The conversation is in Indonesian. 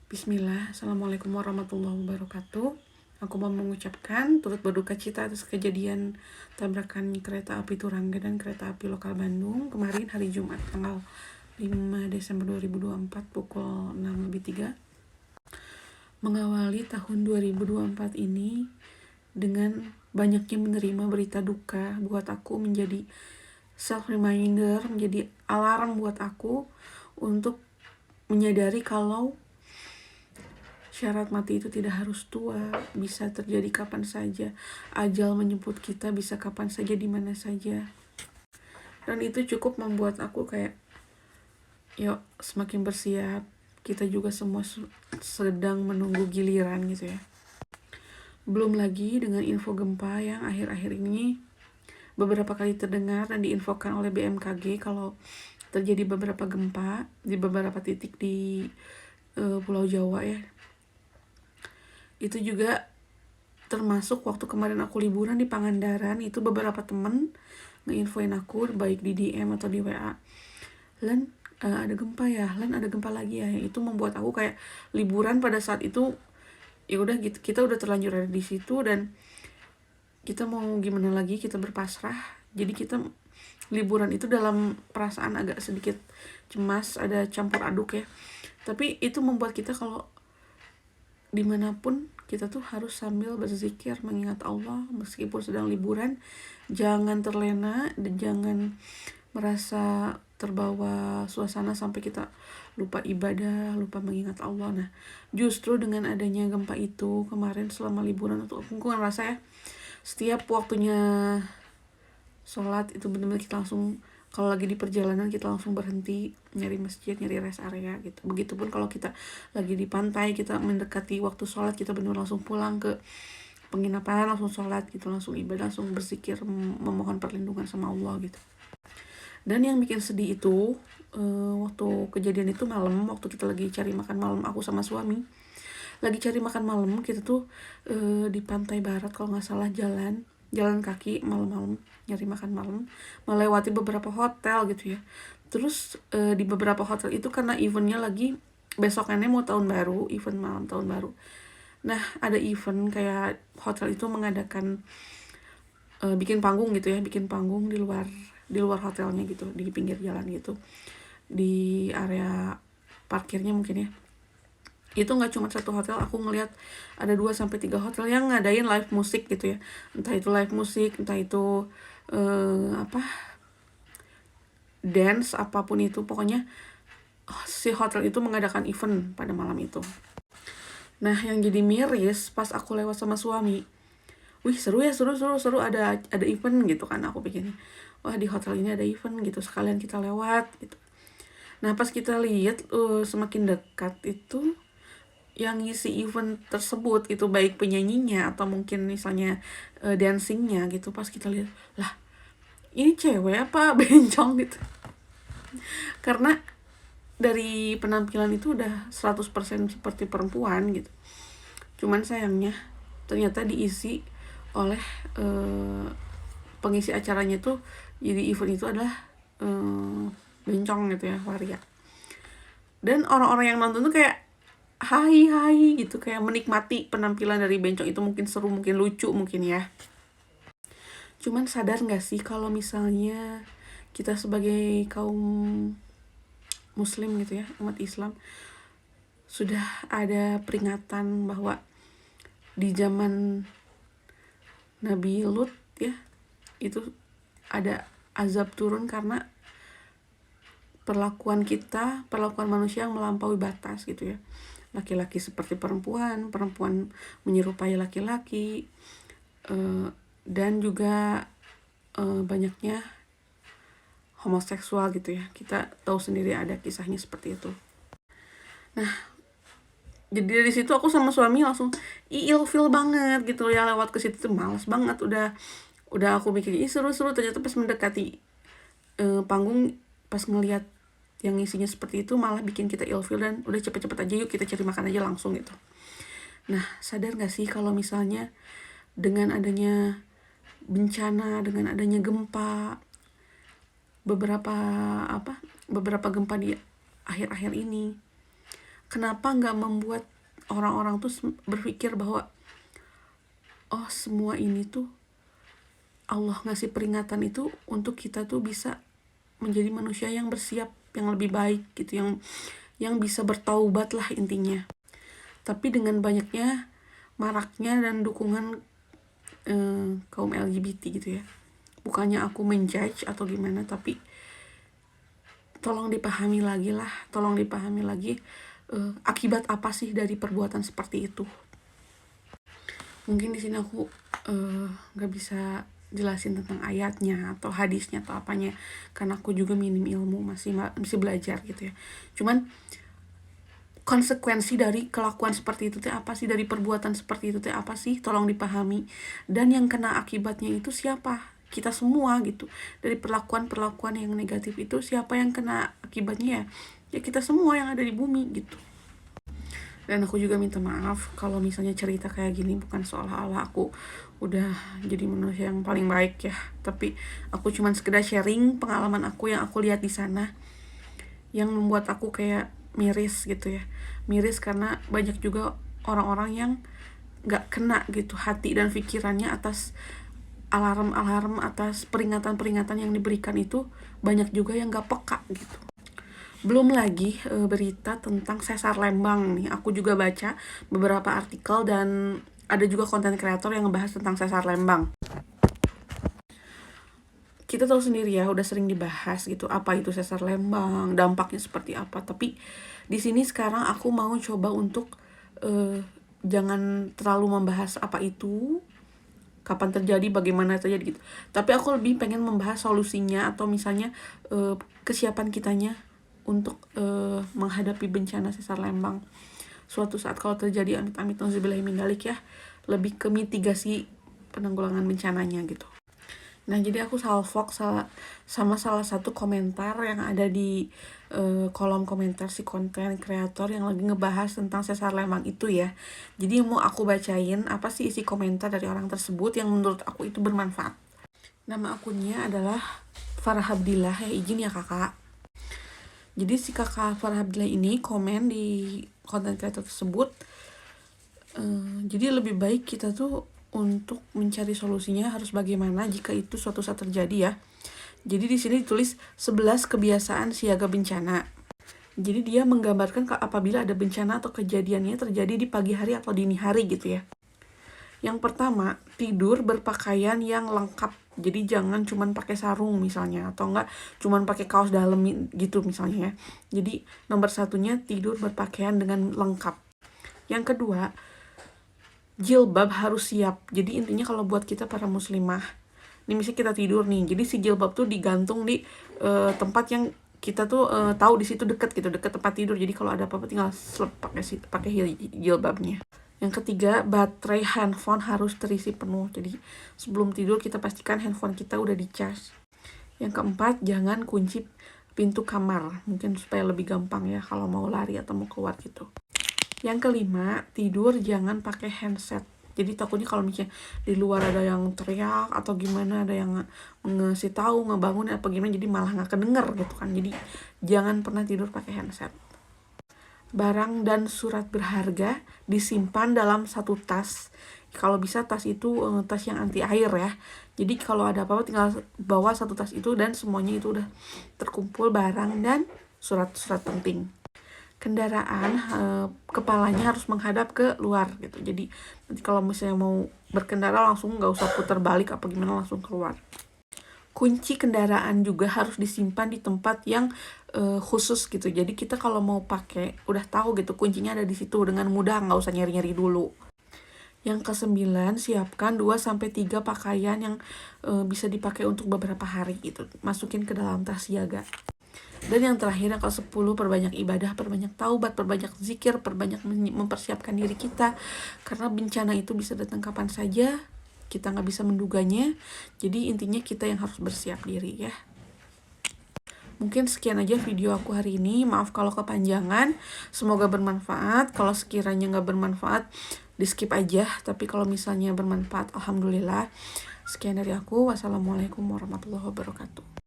Bismillah, Assalamualaikum warahmatullahi wabarakatuh. Aku mau mengucapkan turut berduka cita atas kejadian tabrakan kereta api Turangga dan kereta api lokal Bandung kemarin hari Jumat tanggal 5 Desember 2024 pukul 6:03. Mengawali tahun 2024 ini dengan banyaknya menerima berita duka buat aku menjadi self-reminder, menjadi alarm buat aku untuk menyadari kalau syarat mati itu tidak harus tua, bisa terjadi kapan saja. Ajal menjemput kita bisa kapan saja, di mana saja. Dan itu cukup membuat aku kayak, yuk semakin bersiap. Kita juga semua sedang menunggu giliran gitu ya. Belum lagi dengan info gempa yang akhir-akhir ini beberapa kali terdengar dan diinfokan oleh BMKG kalau terjadi beberapa gempa di beberapa titik di Pulau Jawa ya. Itu juga termasuk waktu kemarin aku liburan di Pangandaran, itu beberapa temen ngeinfoin aku baik di DM atau di WA, Len ada gempa ya, Len ada gempa lagi ya. Itu membuat aku kayak liburan pada saat itu ya udah gitu, kita udah terlanjur ada di situ dan kita mau gimana lagi, kita berpasrah. Jadi kita liburan itu dalam perasaan agak sedikit cemas, ada campur aduk ya. Tapi itu membuat kita kalau dimanapun kita tuh harus sambil berzikir, mengingat Allah meskipun sedang liburan. Jangan terlena dan jangan merasa terbawa suasana sampai kita lupa ibadah, lupa mengingat Allah. Nah, justru dengan adanya gempa itu kemarin selama liburan itu aku ngerasa ya, setiap waktunya sholat itu benar-benar kita langsung, kalau lagi di perjalanan kita langsung berhenti nyari masjid, nyari rest area gitu. Begitupun kalau kita lagi di pantai, kita mendekati waktu sholat, kita benar langsung pulang ke penginapan, langsung sholat gitu, langsung ibadah, langsung berzikir, memohon perlindungan sama Allah gitu. Dan yang bikin sedih itu waktu kejadian itu malam, waktu kita lagi cari makan malam, aku sama suami lagi cari makan malam, kita tuh di pantai barat kalau nggak salah, jalan kaki malam-malam nyari makan malam, melewati beberapa hotel gitu ya. Terus di beberapa hotel itu karena eventnya lagi besokannya mau tahun baru, event malam tahun baru. Nah, ada event kayak hotel itu mengadakan bikin panggung gitu ya, bikin panggung di luar hotelnya gitu, di pinggir jalan gitu, di area parkirnya mungkin ya. Itu nggak cuma satu hotel, aku ngelihat ada 2-3 hotel yang ngadain live musik gitu ya. Entah itu live musik, entah itu dance, apapun itu, pokoknya si hotel itu mengadakan event pada malam itu. Nah, yang jadi miris pas aku lewat sama suami, wih seru ya, seru ada event gitu kan, aku pikirnya wah di hotel ini ada event gitu, sekalian kita lewat gitu. Nah, pas kita lihat semakin dekat itu yang ngisi event tersebut itu baik penyanyinya atau mungkin misalnya dancingnya gitu, pas kita lihat, lah ini cewek apa bencong gitu. Karena dari penampilan itu udah 100% seperti perempuan gitu. Cuman sayangnya ternyata diisi oleh pengisi acaranya tuh, jadi event itu adalah bencong gitu ya, waria. Dan orang-orang yang nonton tuh kayak hai gitu, kayak menikmati penampilan dari bencong itu. Mungkin seru, mungkin lucu, mungkin ya. Cuman sadar gak sih kalau misalnya kita sebagai kaum muslim gitu ya, umat Islam, sudah ada peringatan bahwa di zaman Nabi Lut ya, itu ada azab turun karena perlakuan manusia yang melampaui batas gitu ya. Laki-laki seperti perempuan menyerupai laki-laki, dan juga banyaknya homoseksual gitu ya. Kita tahu sendiri ada kisahnya seperti itu. Nah, jadi dari situ aku sama suami langsung ilfil banget gitu ya, lewat ke situ tuh males banget. Udah aku mikir seru, ternyata pas mendekati panggung, pas ngelihat yang isinya seperti itu malah bikin kita ilfil dan udah cepet-cepet aja yuk kita cari makan aja langsung gitu. Nah, sadar gak sih kalau misalnya dengan adanya bencana, dengan adanya gempa, beberapa gempa di akhir-akhir ini, Kenapa nggak membuat orang-orang tuh berpikir bahwa oh semua ini tuh Allah ngasih peringatan itu untuk kita tuh bisa menjadi manusia yang bersiap, yang lebih baik gitu, yang bisa bertaubat lah intinya. Tapi dengan banyaknya maraknya dan dukungan kaum LGBT gitu ya, bukannya aku menjudge atau gimana, tapi tolong dipahami lagi akibat apa sih dari perbuatan seperti itu. Mungkin di sini aku nggak bisa jelasin tentang ayatnya atau hadisnya atau apanya, karena aku juga minim ilmu, masih belajar gitu ya. Cuman konsekuensi dari kelakuan seperti itu teh apa sih, dari perbuatan seperti itu teh apa sih, tolong dipahami. Dan yang kena akibatnya itu siapa? Kita semua gitu. Dari perlakuan yang negatif itu siapa yang kena akibatnya ya kita semua yang ada di bumi gitu. Dan aku juga minta maaf kalau misalnya cerita kayak gini bukan seolah-olah aku udah jadi manusia yang paling baik ya, tapi aku cuman sekedar sharing pengalaman aku yang aku lihat di sana, yang membuat aku kayak miris gitu ya. Miris karena banyak juga orang-orang yang gak kena gitu hati dan pikirannya atas alarm-alarm, atas peringatan-peringatan yang diberikan itu. Banyak juga yang gak peka gitu. Belum lagi berita tentang sesar Lembang nih. Aku juga baca beberapa artikel dan ada juga konten kreator yang ngebahas tentang sesar Lembang. Kita tahu sendiri ya, udah sering dibahas gitu apa itu sesar Lembang, dampaknya seperti apa. Tapi di sini sekarang aku mau coba untuk jangan terlalu membahas apa itu, kapan terjadi, bagaimana terjadi gitu. Tapi aku lebih pengen membahas solusinya atau misalnya kesiapan kitanya untuk menghadapi bencana sesar Lembang suatu saat kalau terjadi, amit-amit nauzubillahi min dzalik ya, lebih ke mitigasi penanggulangan bencananya gitu. Nah jadi aku salvok sama salah satu komentar yang ada di kolom komentar si konten kreator yang lagi ngebahas tentang sesar Lembang itu ya. Jadi mau aku bacain apa sih isi komentar dari orang tersebut yang menurut aku itu bermanfaat. Nama akunnya adalah Farah Abdillah, ya izin ya kakak. Jadi si kakak Farah Abdillah ini komen di konten kreator tersebut, jadi lebih baik kita tuh untuk mencari solusinya harus bagaimana jika itu suatu saat terjadi ya. Jadi di sini ditulis 11 kebiasaan siaga bencana. Jadi dia menggambarkan apabila ada bencana atau kejadiannya terjadi di pagi hari atau dini hari gitu ya. Yang pertama, tidur berpakaian yang lengkap. Jadi jangan cuman pakai sarung misalnya, atau enggak cuman pakai kaos dalam gitu misalnya ya. Jadi nomor satunya tidur berpakaian dengan lengkap. Yang kedua, jilbab harus siap. Jadi intinya kalau buat kita para muslimah, ini misalnya kita tidur nih, jadi si jilbab tuh digantung di tempat yang kita tuh tahu di situ deket tempat tidur. Jadi kalau ada apa-apa tinggal pakai jilbabnya. Yang ketiga, baterai handphone harus terisi penuh. Jadi sebelum tidur kita pastikan handphone kita udah di-charge. Yang keempat, jangan kunci pintu kamar. Mungkin supaya lebih gampang ya kalau mau lari atau mau keluar gitu. Yang kelima, tidur jangan pakai handset. Jadi takutnya kalau misalnya di luar ada yang teriak atau gimana, ada yang ngasih tahu, ngebangun apa gimana, jadi malah nggak kedenger gitu kan. Jadi jangan pernah tidur pakai handset. Barang dan surat berharga disimpan dalam satu tas. Kalau bisa tas itu tas yang anti air ya. Jadi kalau ada apa-apa tinggal bawa satu tas itu dan semuanya itu udah terkumpul barang dan surat-surat penting. Kendaraan kepalanya harus menghadap ke luar gitu. Jadi nanti kalau misalnya mau berkendara langsung nggak usah putar balik apa gimana, langsung keluar. Kunci kendaraan juga harus disimpan di tempat yang khusus gitu. Jadi kita kalau mau pakai udah tahu gitu kuncinya ada di situ dengan mudah, nggak usah nyari-nyari dulu. Yang ke-9, siapkan 2-3 pakaian yang bisa dipakai untuk beberapa hari gitu. Masukin ke dalam tas siaga. Dan yang terakhir, yang ke-10, perbanyak ibadah, perbanyak taubat, perbanyak zikir, perbanyak mempersiapkan diri kita. Karena bencana itu bisa datang kapan saja, kita nggak bisa menduganya. Jadi intinya kita yang harus bersiap diri ya. Mungkin sekian aja video aku hari ini. Maaf kalau kepanjangan. Semoga bermanfaat. Kalau sekiranya nggak bermanfaat, di skip aja. Tapi kalau misalnya bermanfaat, alhamdulillah. Sekian dari aku. Wassalamualaikum warahmatullahi wabarakatuh.